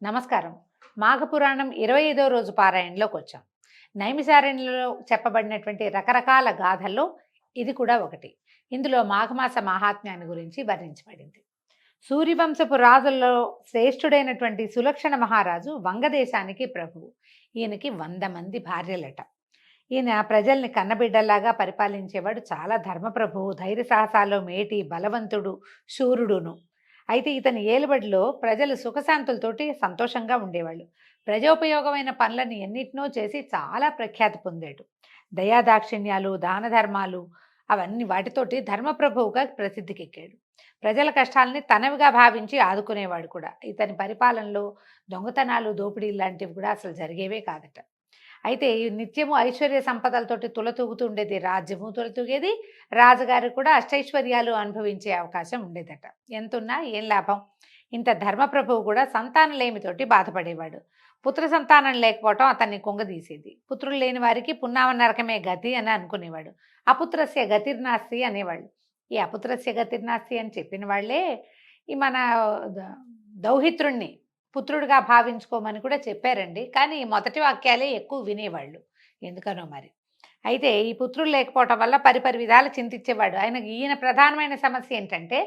నమస్కారం. మాఘపురాణం 25వ రోజు పారాయణలోకి వచ్చాం. నైమిషారణ్యంలో చెప్పబడినటువంటి రకరకాల గాథల్లో ఇది కూడా ఒకటి. ఇందులో మాఘమాస మాహాత్మ్యాన్ని గురించి వర్ణించబడింది. సూర్యవంశపు రాజుల్లో శ్రేష్ఠుడైనటువంటి సులక్షణ మహారాజు వంగదేశానికి ప్రభువు. ఈయనకి 100 మంది భార్యలట. ఈయన ప్రజల్ని కన్నబిడ్డల్లాగా పరిపాలించేవాడు. చాలా ధర్మప్రభువు, ధైర్య సాహసాల్లో మేటి, బలవంతుడు, శూరుడును. అయితే ఇతని ఏలుబడిలో ప్రజలు సుఖశాంతులతోటి సంతోషంగా ఉండేవాళ్ళు. ప్రజోపయోగమైన పనులను ఎన్నిటినో చేసి చాలా ప్రఖ్యాతి పొందాడు. దయాదాక్షిణ్యాలు, దాన ధర్మాలు అవన్నీ వాటితోటి ధర్మప్రభువుగా ప్రసిద్ధికెక్కాడు. ప్రజల కష్టాలని తనవిగా భావించి ఆదుకునేవాడు కూడా. ఇతని పరిపాలనలో దొంగతనాలు, దోపిడీలు లాంటివి కూడా అసలు జరిగేవే కాదట. అయితే ఈ నిత్యము ఐశ్వర్య సంపదలతోటి తులతూగుతూ ఉండేది రాజ్యము, తులతూగేది. రాజుగారు కూడా అష్టైశ్వర్యాలు అనుభవించే అవకాశం ఉండేదట. ఎంతున్నా ఏం లాభం. ఇంత ధర్మప్రభువు కూడా సంతానలేమితోటి బాధపడేవాడు. పుత్ర సంతానం లేకపోవటం అతన్ని కుంగదీసేది. పుత్రులు లేని వారికి పున్నామ నరకమే గతి అని అనుకునేవాడు. అపుత్రస్య గతిర్నాస్తి అనేవాళ్ళు. ఈ అపుత్రస్య గతిర్నాస్తి అని చెప్పిన వాళ్ళే ఈ మన దౌహిత్రుణ్ణి పుత్రుడిగా భావించుకోమని కూడా చెప్పారండి. కానీ మొదటి వాక్యాలే ఎక్కువ వినేవాళ్ళు, ఎందుకనో మరి. అయితే ఈ పుత్రులు లేకపోవటం వల్ల పరిపరి విధాలు చింతించేవాడు. ఈయన ప్రధానమైన సమస్య ఏంటంటే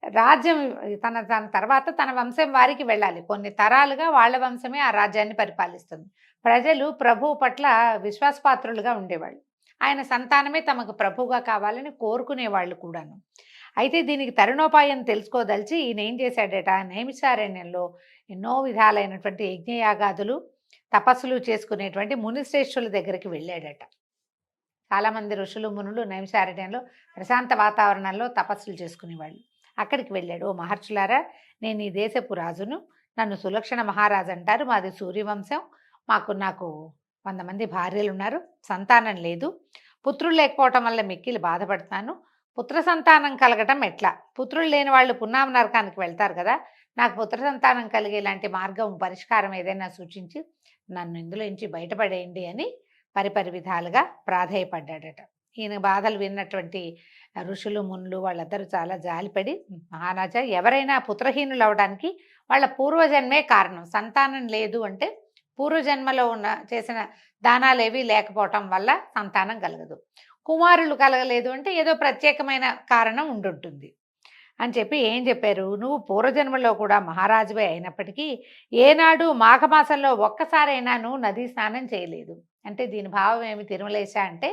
రాజ్యం తన తన తర్వాత తన వంశం వారికి వెళ్ళాలి. కొన్ని తరాలుగా వాళ్ళ వంశమే ఆ రాజ్యాన్ని పరిపాలిస్తుంది. ప్రజలు ప్రభువు పట్ల విశ్వాసపాత్రులుగా ఉండేవాళ్ళు. ఆయన సంతానమే తమకు ప్రభువుగా కావాలని కోరుకునేవాళ్ళు కూడాను. అయితే దీనికి తరుణోపాయం తెలుసుకోదలిచి ఈయన ఏం చేశాడట, నైమిషారణ్యంలో ఎన్నో విధాలైనటువంటి యజ్ఞయాగాదులు, తపస్సులు చేసుకునేటువంటి మునిశ్రేష్ఠుల దగ్గరికి వెళ్ళాడట. చాలామంది ఋషులు, మునులు నైమిషారణ్యంలో ప్రశాంత వాతావరణంలో తపస్సులు చేసుకునేవాళ్ళు. అక్కడికి వెళ్ళాడు. ఓ మహర్షులారా, నేను ఈ దేశపు రాజును, నన్ను సులక్షణ మహారాజు అంటారు. మాది సూర్యవంశం. నాకు 100 మంది భార్యలు ఉన్నారు. సంతానం లేదు. పుత్రులు లేకపోవటం వల్ల మిక్కిలి బాధపడతాను. పుత్ర సంతానం కలగటం ఎట్లా? పుత్రులు లేని వాళ్ళు పున్నామ నరకానికి వెళ్తారు కదా. నాకు పుత్ర సంతానం కలిగేలాంటి మార్గం, పరిష్కారం ఏదైనా సూచించి నన్ను ఇందులో నుంచి బయటపడేయండి అని పరిపరి విధాలుగా ప్రాధేయపడ్డాడట. ఈయన బాధలు విన్నటువంటి ఋషులు, మునులు వాళ్ళందరూ చాలా జాలిపడి, మహారాజా, ఎవరైనా పుత్రహీనులు అవడానికి వాళ్ళ పూర్వజన్మే కారణం. సంతానం లేదు అంటే పూర్వజన్మలో చేసిన దానాలేవి లేకపోవటం వల్ల సంతానం కలగదు. కుమారులు కలగలేదు అంటే ఏదో ప్రత్యేకమైన కారణం ఉండుంటుంది అని చెప్పి ఏం చెప్పారు, నువ్వు పూర్వజన్మలో కూడా మహారాజువే అయినప్పటికీ ఏనాడు మాఘమాసంలో ఒక్కసారైనా నువ్వు నదీ స్నానం చేయలేదు. అంటే దీని భావం ఏమి తిరుమలేశ అంటే,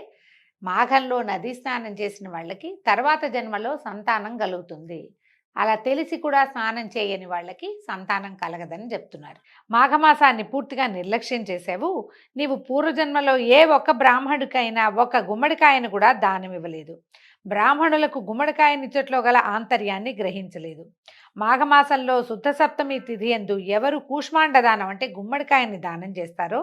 మాఘంలో నదీ స్నానం చేసిన వాళ్ళకి తర్వాత జన్మలో సంతానం కలుగుతుంది. అలా తెలిసి కూడా స్నానం చేయని వాళ్ళకి సంతానం కలగదని చెప్తున్నారు. మాఘమాసాన్ని పూర్తిగా నిర్లక్ష్యం చేసావు. నీవు పూర్వజన్మలో ఏ ఒక్క బ్రాహ్మణుడికైనా ఒక గుమ్మడికాయను కూడా దానం ఇవ్వలేదు. బ్రాహ్మణులకు గుమ్మడికాయనిచ్చట్లో గల ఆంతర్యాన్ని గ్రహించలేదు. మాఘమాసంలో శుద్ధ సప్తమి తిథి యందు ఎవరు కూష్మాండ దానం అంటే గుమ్మడికాయని దానం చేస్తారో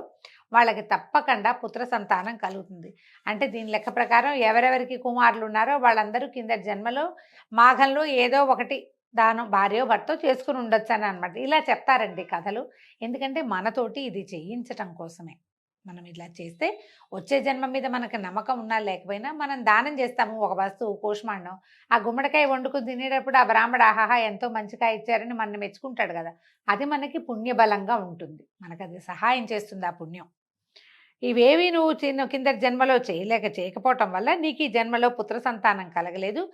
వాళ్ళకి తప్పకుండా పుత్ర సంతానం కలుగుతుంది. అంటే దీని లెక్క ప్రకారం ఎవరెవరికి కుమారులు ఉన్నారో వాళ్ళందరూ కిందటి జన్మలో మాఘంలో ఏదో ఒకటి దానం భార్యో భర్తో చేసుకుని ఉండొచ్చు అని అనమాట. ఇలా చెప్తారండి కథలు. ఎందుకంటే మనతోటి ఇది చేయించటం కోసమే. మనం ఇలా చేస్తే వచ్చే జన్మ మీద మనకు నమ్మకం ఉన్నా లేకపోయినా మనం దానం చేస్తాము. ఒక వస్తువు కూష్మాండం, ఆ గుమ్మడికాయ వండుకుని తినేటప్పుడు ఆ బ్రాహ్మడు ఆహాహా ఎంతో మంచిగా ఇచ్చారని మనం మెచ్చుకుంటాడు కదా. అది మనకి పుణ్యబలంగా ఉంటుంది. మనకు అది సహాయం చేస్తుంది ఆ పుణ్యం. ఇవేవి నువ్వు కిందటి జన్మలో చేయకపోవటం వల్ల నీకు ఈ జన్మలో పుత్ర సంతానం కలగలేదు.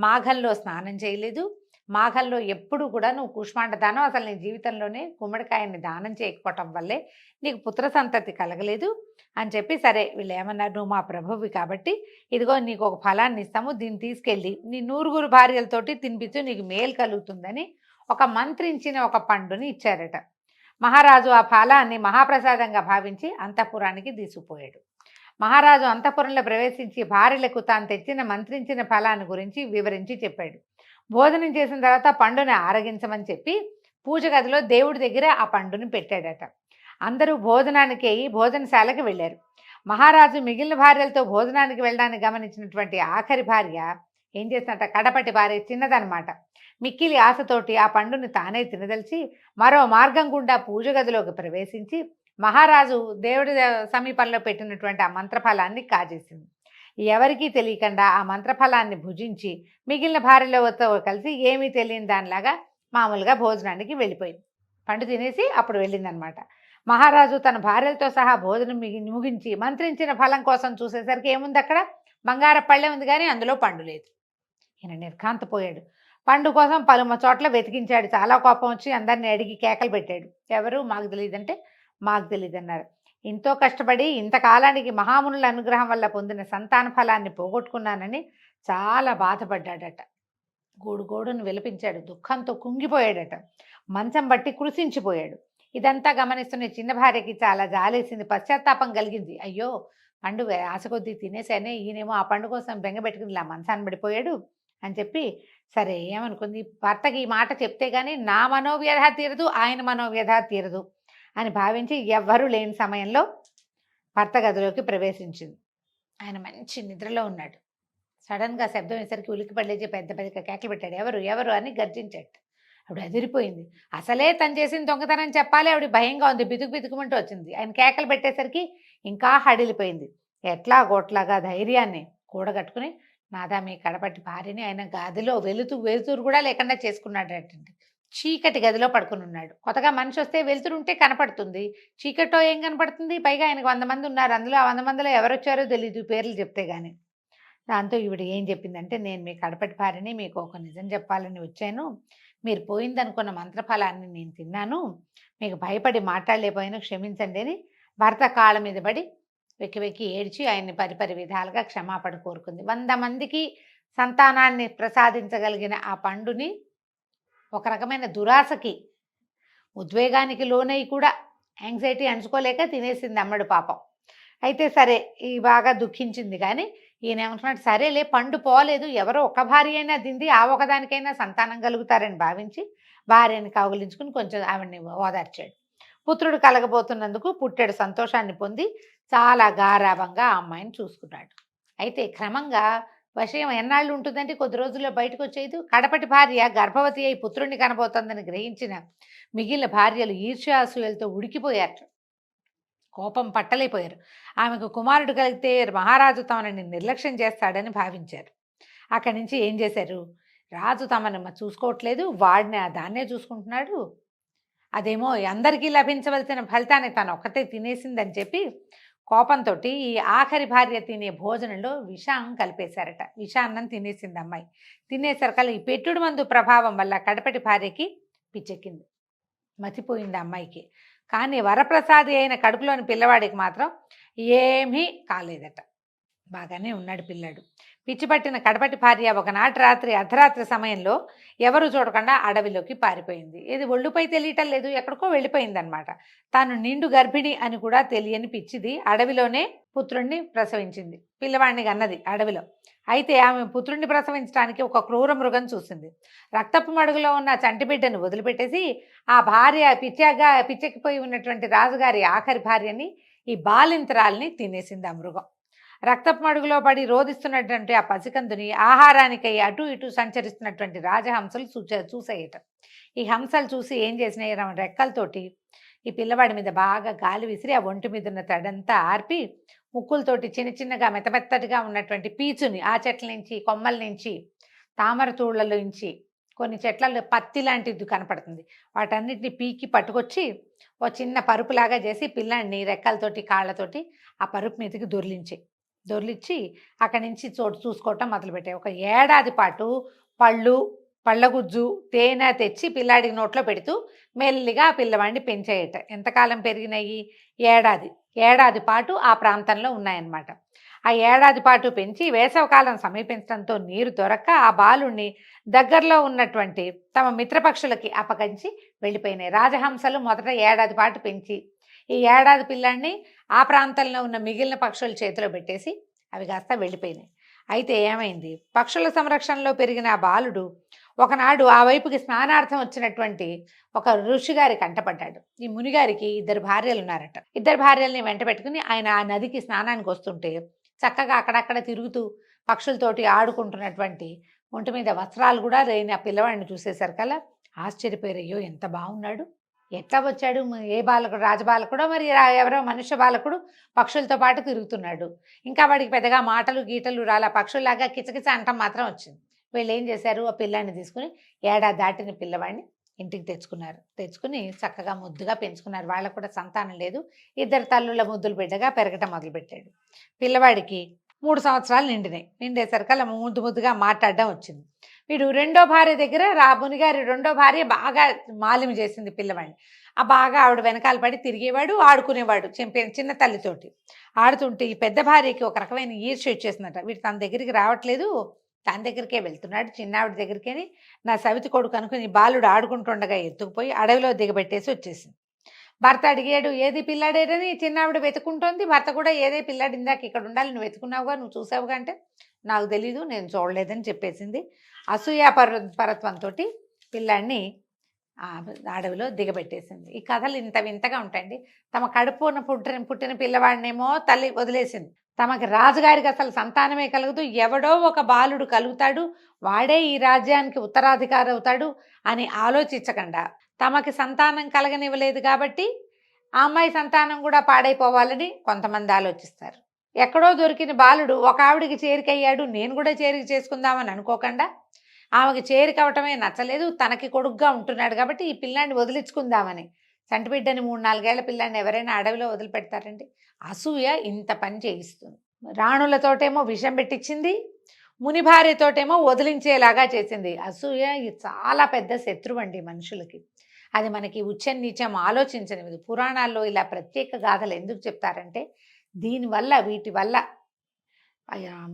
మాఘంలో స్నానం చేయలేదు. మాఘంలో ఎప్పుడు కూడా నువ్వు కూష్మాండ దానం, అసలు నీ జీవితంలోనే గుమ్మడికాయని దానం చేయకపోవటం వల్లే నీకు పుత్ర సంతతి కలగలేదు అని చెప్పి, సరే వీళ్ళు ఏమన్నారు, నువ్వు మా ప్రభువి కాబట్టి ఇదిగో నీకు ఒక ఫలాన్ని ఇస్తాము, దీన్ని తీసుకెళ్ళి నీ 100 భార్యలతోటి తినిపించు, నీకు మేలు కలుగుతుందని ఒక మంత్రించిన ఒక పండుని ఇచ్చారట. మహారాజు ఆ ఫలాన్ని మహాప్రసాదంగా భావించి అంతఃపురానికి తీసుకుపోయాడు. మహారాజు అంతఃపురంలో ప్రవేశించి భార్యలకు తాను తెచ్చిన మంత్రించిన ఫలాన్ని గురించి వివరించి చెప్పాడు. భోజనం చేసిన తర్వాత పండుని ఆరగించమని చెప్పి పూజ గదిలో దేవుడి దగ్గర ఆ పండుని పెట్టాడట. అందరూ భోజనానికి భోజనశాలకు వెళ్ళారు. మహారాజు మిగిలిన భార్యలతో భోజనానికి వెళ్ళడానికి గమనించినటువంటి ఆఖరి భార్య ఏం చేసినట్ట, కడపటి భార్య చిన్నదనమాట, మిక్కిలి ఆశతోటి ఆ పండుని తానే తినదలిచి మరో మార్గం గుండా పూజ గదిలోకి ప్రవేశించి మహారాజు దేవుడి సమీపంలో పెట్టినటువంటి ఆ మంత్రఫలాన్ని కాజేసింది. ఎవరికీ తెలియకుండా ఆ మంత్రఫలాన్ని భుజించి మిగిలిన భార్యలతో కలిసి ఏమీ తెలియని దానిలాగా మామూలుగా భోజనానికి వెళ్ళిపోయింది. పండు తినేసి అప్పుడు వెళ్ళిందనమాట. మహారాజు తన భార్యలతో సహా భోజనం ముగించి మంత్రించిన ఫలం కోసం చూసేసరికి ఏముంది అక్కడ? బంగార పళ్ళె ఉంది కానీ అందులో పండు లేదు. ఈయన నిర్ఘాంతపోయాడు. పండు కోసం పలు చోట్ల వెతికించాడు. చాలా కోపం వచ్చి అందరిని అడిగి కేకలు పెట్టాడు. ఎవరు? మాకు తెలియదంటే మాకు తెలియదన్నారు. ఎంతో కష్టపడి ఇంతకాలానికి మహామునుల అనుగ్రహం వల్ల పొందిన సంతాన ఫలాన్ని పోగొట్టుకున్నానని చాలా బాధపడ్డాడట. గోడుగోడును విలపించాడు. దుఃఖంతో కుంగిపోయాడట. మంచం బట్టి కృషించిపోయాడు. ఇదంతా గమనిస్తున్న చిన్న భార్యకి చాలా జాలేసింది, పశ్చాత్తాపం కలిగింది. అయ్యో, పండు ఆశ కొద్దీ తినేసానే, ఈయనేమో ఆ పండు కోసం బెంగపెట్టుకుని ఇలా మంచాన్ని పడిపోయాడు అని చెప్పి సరే ఏమనుకుంది, భర్తకి ఈ మాట చెప్తే గానీ నా మనోవ్యధ తీరదు, ఆయన మనోవ్యధ తీరదు అని భావించి ఎవ్వరూ లేని సమయంలో భర్త గదిలోకి ప్రవేశించింది. ఆయన మంచి నిద్రలో ఉన్నాడు. సడన్గా శబ్దం వేసరికి ఉలికి పడలేచి పెద్ద పెద్ద కేకలు పెట్టాడు. ఎవరు ఎవరు అని గర్జించాడు. ఆవిడ అదిరిపోయింది. అసలే తను చేసిన దొంగతనం చెప్పాలి, ఆవిడ భయంగా ఉంది. బితుకు బితుకుమంటూ వచ్చింది. ఆయన కేకలు పెట్టేసరికి ఇంకా హడిలిపోయింది. ఎట్లా గోట్లాగా ధైర్యాన్ని కూడగట్టుకుని నాదా మీ కడపటి భార్యని ఆయన గదిలో వెలుతురు కూడా లేకుండా చేసుకున్నాడటండి. చీకటి గదిలో పడుకుని ఉన్నాడు. కొత్తగా మనిషి వస్తే వెలుతురు ఉంటే కనపడుతుంది, చీకట్లో ఏం కనపడుతుంది? పైగా ఆయనకు 100 మంది ఉన్నారు. అందులో ఆ 100 మందిలో ఎవరొచ్చారో తెలీదు పేర్లు చెప్తే గానీ. దాంతో ఈవిడ ఏం చెప్పిందంటే, నేను మీ కడపటి భార్యని, మీకు ఒక నిజం చెప్పాలని వచ్చాను. మీరు పోయిందనుకున్న మంత్రఫలాన్ని నేను తిన్నాను. మీకు భయపడి మాట్లాడలేకపోయినా క్షమించండి అని భర్త కాళ్ళ మీద పడి వెక్కి వెక్కి ఏడ్చి ఆయన్ని పరిపరి విధాలుగా క్షమాపణ కోరుకుంది. 100 మందికి సంతానాన్ని ప్రసాదించగలిగిన ఆ పండుని ఒక రకమైన దురాశకి, ఉద్వేగానికి లోనై కూడా యాంగ్జైటీ అంచుకోలేక తినేసింది అమ్మడు పాపం. అయితే సరే ఈ బాగా దుఃఖించింది. కానీ ఈయన ఏమంటున్నాడు, సరేలే పండు పోలేదు, ఎవరో ఒక భార్య అయినా తింది, ఆ ఒకదానికైనా సంతానం కలుగుతారని భావించి భార్యని కౌగిలించుకుని కొంచెం ఆవిడ్ని ఓదార్చాడు. పుత్రుడు కలగబోతున్నందుకు పుట్టెడు సంతోషాన్ని పొంది చాలా గారాభంగా ఆ అమ్మాయిని చూసుకున్నాడు. అయితే క్రమంగా విషయం ఎన్నాళ్ళు ఉంటుందంటే కొద్ది రోజుల్లో బయటకు వచ్చేది. కడపటి భార్య గర్భవతి అయి పుత్రుడిని కనబోతోందని గ్రహించిన మిగిలిన భార్యలు ఈర్ష్యాసూయలతో ఉడికిపోయారు. కోపం పట్టలేకపోయారు. ఆమెకు కుమారుడు కలిగితే మహారాజు తమని నిర్లక్ష్యం చేస్తాడని భావించారు. అక్కడి నుంచి ఏం చేశారు, రాజు తమను చూసుకోవట్లేదు, వాడిని దాన్నే చూసుకుంటున్నాడు, అదేమో అందరికీ లభించవలసిన ఫలితాన్ని తను ఒక్కతే తినేసిందని చెప్పి కోపంతో ఈ ఆఖరి భార్య తినే భోజనంలో విషం కలిపేశారట. విషాన్నం తినేసింది అమ్మాయి. తినేసరికల్లా ఈ పెట్టుడు మందు ప్రభావం వల్ల కడపటి భార్యకి పిచ్చెక్కింది, మతిపోయింది అమ్మాయికి. కానీ వరప్రసాది అయిన కడుపులోని పిల్లవాడికి మాత్రం ఏమీ కాలేదట. బాగానే ఉన్నాడు పిల్లాడు. పిచ్చిపట్టిన కడపటి భార్య ఒకనాటి రాత్రి అర్ధరాత్రి సమయంలో ఎవరు చూడకుండా అడవిలోకి పారిపోయింది. ఇది ఒళ్ళుపై తెలియటం లేదు, ఎక్కడికో వెళ్ళిపోయిందనమాట. తాను నిండు గర్భిణి అని కూడా తెలియని పిచ్చిది అడవిలోనే పుత్రుణ్ణి ప్రసవించింది. పిల్లవాడిని కన్నది అడవిలో. అయితే ఆమె పుత్రుణ్ణి ప్రసవించడానికి ఒక క్రూర మృగం చూసింది. రక్తపు మడుగులో ఉన్న చంటిబిడ్డను వదిలిపెట్టేసి ఆ భార్య పిచ్చెక్కిపోయి ఉన్నటువంటి రాజుగారి ఆఖరి భార్యని, ఈ బాలింతరాల్ని తినేసింది ఆ మృగం. రక్తపు మడుగులో పడి రోధిస్తున్నటువంటి ఆ పసికందుని ఆహారానికై అటు ఇటు సంచరిస్తున్నటువంటి రాజహంసలు చూసేయట. ఈ హంసలు చూసి ఏం చేసినాయి, రెక్కలతోటి ఈ పిల్లవాడి మీద బాగా గాలి విసిరి ఆ ఒంటి మీద ఉన్న తడంతా ఆర్పి ముక్కులతోటి చిన్న చిన్నగా మెత్తమెత్తటిగా ఉన్నటువంటి పీచుని ఆ చెట్ల నుంచి, కొమ్మల నుంచి, తామర తూళ్లలో నుంచి, కొన్ని చెట్లలో పత్తి లాంటిది కనపడుతుంది, వాటన్నిటిని పీకి పట్టుకొచ్చి ఓ చిన్న పరుపులాగా చేసి పిల్లాడిని రెక్కలతోటి కాళ్ళతోటి ఆ పరుపు మీదకి దొర్లిచ్చి అక్కడి నుంచి చూసుకోవటం మొదలుపెట్టాయి. ఒక ఏడాది పాటు పళ్ళగుజ్జు తేనె తెచ్చి పిల్లాడికి నోట్లో పెడుతూ మెల్లిగా ఆ పిల్లవాడిని పెంచేయట. ఎంతకాలం పెరిగినాయి? ఏడాది పాటు ఆ ప్రాంతంలో ఉన్నాయన్నమాట. ఆ ఏడాది పాటు పెంచి వేసవకాలం సమీపించడంతో నీరు దొరక్క ఆ బాలుణ్ణి దగ్గరలో ఉన్నటువంటి తమ మిత్రపక్షులకి అప్పగించి వెళ్ళిపోయినాయి. రాజహంసలు మొదట ఏడాది పాటు పెంచి ఈ ఏడాది పిల్లాడిని ఆ ప్రాంతంలో ఉన్న మిగిలిన పక్షుల చేతిలో పెట్టేసి అవి కాస్త వెళ్ళిపోయినాయి. అయితే ఏమైంది, పక్షుల సంరక్షణలో పెరిగిన ఆ బాలుడు ఒకనాడు ఆ వైపుకి స్నానార్థం వచ్చినటువంటి ఒక ఋషిగారి కంటపడ్డాడు. ఈ మునిగారికి 2 భార్యలు ఉన్నారట. 2 భార్యల్ని వెంట పెట్టుకుని ఆయన ఆ నదికి స్నానానికి వస్తుంటే చక్కగా అక్కడక్కడ తిరుగుతూ పక్షులతోటి ఆడుకుంటున్నటువంటి ఒంటి మీద వస్త్రాలు కూడా లేని ఆ పిల్లవాడిని చూసేసరికల్లా ఆశ్చర్యపోయారు. అయ్యో, ఎంత బాగున్నాడు, ఎట్లా వచ్చాడు, ఏ బాలకుడు, రాజబాలకుడో మరి ఎవరో మనుష్య బాలకుడు పక్షులతో పాటు తిరుగుతున్నాడు. ఇంకా వాడికి పెద్దగా మాటలు గీటలు రాలా, పక్షుల్లాగా కిచకిచ అంటం మాత్రం వచ్చింది. వీళ్ళు ఏం చేశారు, ఆ పిల్లాన్ని తీసుకుని ఏడాది దాటిన పిల్లవాడిని ఇంటికి తెచ్చుకుని చక్కగా ముద్దుగా పెంచుకున్నారు. వాళ్ళకు కూడా సంతానం లేదు. ఇద్దరు తల్లుల ముద్దులు బిడ్డగా పెరగటం మొదలుపెట్టాడు. పిల్లవాడికి 3 సంవత్సరాలు నిండేసరికల్లా ముద్దుగా మాట్లాడడం వచ్చింది. వీడు రెండో భార్య దగ్గర మునిగారి రెండో భార్య బాగా మాలిమి చేసింది పిల్లవాడిని. బాగా ఆవిడ వెనకాల పడి తిరిగేవాడు, ఆడుకునేవాడు చిన్న తల్లితోటి. ఆడుతుంటే ఈ పెద్ద భార్యకి ఒక రకమైన ఈర్ష్య వచ్చేసిందట. వీడు తన దగ్గరికి రావట్లేదు, తన దగ్గరికే వెళ్తున్నాడు, చిన్నావిడ దగ్గరికేని నా సవితి కొడుకు అనుకుని బాలుడు ఆడుకుంటుండగా ఎత్తుకుపోయి అడవిలో దిగబెట్టేసి వచ్చేసింది. భర్త అడిగాడు, ఏది పిల్లాడేరని చిన్నావిడ వెతుకుంటోంది. భర్త కూడా ఏదే పిల్లాడు, ఇందాక ఇక్కడ ఉండాలి, నువ్వు వెతుకున్నావుగా, నువ్వు చూసావుగా అంటే నాకు తెలీదు, నేను చూడలేదని చెప్పేసింది. అసూయా పరత్వంతో పిల్లాడిని అడవిలో దిగబెట్టేసింది. ఈ కథలు ఇంత వింతగా ఉంటాయండి. తమ కడుపున పుట్టిన పిల్లవాడినేమో తల్లి వదిలేసింది. తమకి రాజుగారికి అసలు సంతానమే కలుగుతూ ఎవడో ఒక బాలుడు కలుగుతాడు, వాడే ఈ రాజ్యానికి ఉత్తరాధికారి అవుతాడు అని ఆలోచించకుండా తమకి సంతానం కలగనివ్వలేదు కాబట్టి ఆ అమ్మాయి సంతానం కూడా పాడైపోవాలని కొంతమంది ఆలోచిస్తారు. ఎక్కడో దొరికిన బాలుడు ఒక ఆవిడికి చేరికయ్యాడు, నేను కూడా చేరిక చేసుకుందామని అనుకోకుండా ఆమెకి చేరికవటమే నచ్చలేదు, తనకి కొడుకుగా ఉంటున్నాడు కాబట్టి ఈ పిల్లాన్ని వదిలించుకుందామని చంటిబిడ్డని 3-4 ఏళ్ల పిల్లాన్ని ఎవరైనా అడవిలో వదిలిపెడతారండి? అసూయ ఇంత పని చేయిస్తుంది. రాణులతోటేమో విషం పెట్టించింది, ముని భార్యతోటేమో వదిలించేలాగా చేసింది. అసూయ చాలా పెద్ద శత్రువు అండి మనుషులకి. అది మనకి ఉచ్చం నీచం ఆలోచించనిది. పురాణాల్లో ఇలా ప్రత్యేక గాథలు ఎందుకు చెప్తారంటే దీనివల్ల వీటి వల్ల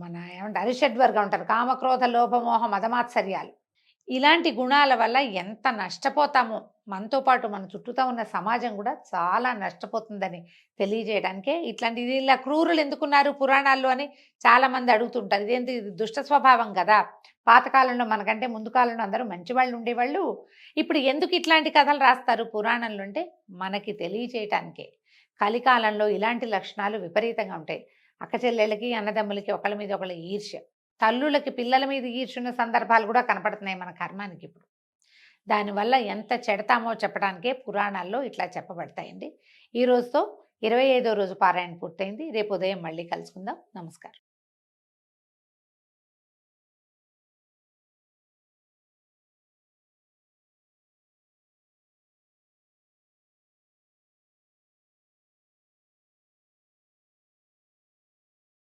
మన ఏమంటే అరిషడ్వర్గం ఉంటారు, కామక్రోధ లోభమోహ మదమాత్సర్యాలు, ఇలాంటి గుణాల వల్ల ఎంత నష్టపోతామో, మనతో పాటు మన చుట్టూతో ఉన్న సమాజం కూడా చాలా నష్టపోతుందని తెలియజేయడానికే ఇట్లాంటిది. ఇలా క్రూరులు ఎందుకున్నారు పురాణాల్లో అని చాలామంది అడుగుతుంటారు. ఇదేంటి, ఇది దుష్ట స్వభావం కదా. పాతకాలంలో మనకంటే ముందు కాలంలో అందరూ మంచివాళ్ళు ఉండేవాళ్ళు, ఇప్పుడు ఎందుకు ఇట్లాంటి కథలు రాస్తారు పురాణంలో అంటే మనకి తెలియజేయటానికే. కలికాలంలో ఇలాంటి లక్షణాలు విపరీతంగా ఉంటాయి. అక్క చెల్లెళ్ళకి అన్నదమ్ములకి ఒకళ్ళ మీద ఒకళ్ళ ఈర్ష్య, తల్లులకి పిల్లల మీద ఈర్చున్న సందర్భాలు కూడా కనపడుతున్నాయి మన కర్మానికి ఇప్పుడు. దానివల్ల ఎంత చెడతామో చెప్పడానికే పురాణాల్లో ఇట్లా చెప్పబడతాయండి. ఈ రోజుతో 25వ రోజు పారాయణ పూర్తయింది. రేపు ఉదయం మళ్ళీ కలుసుకుందాం. నమస్కారం.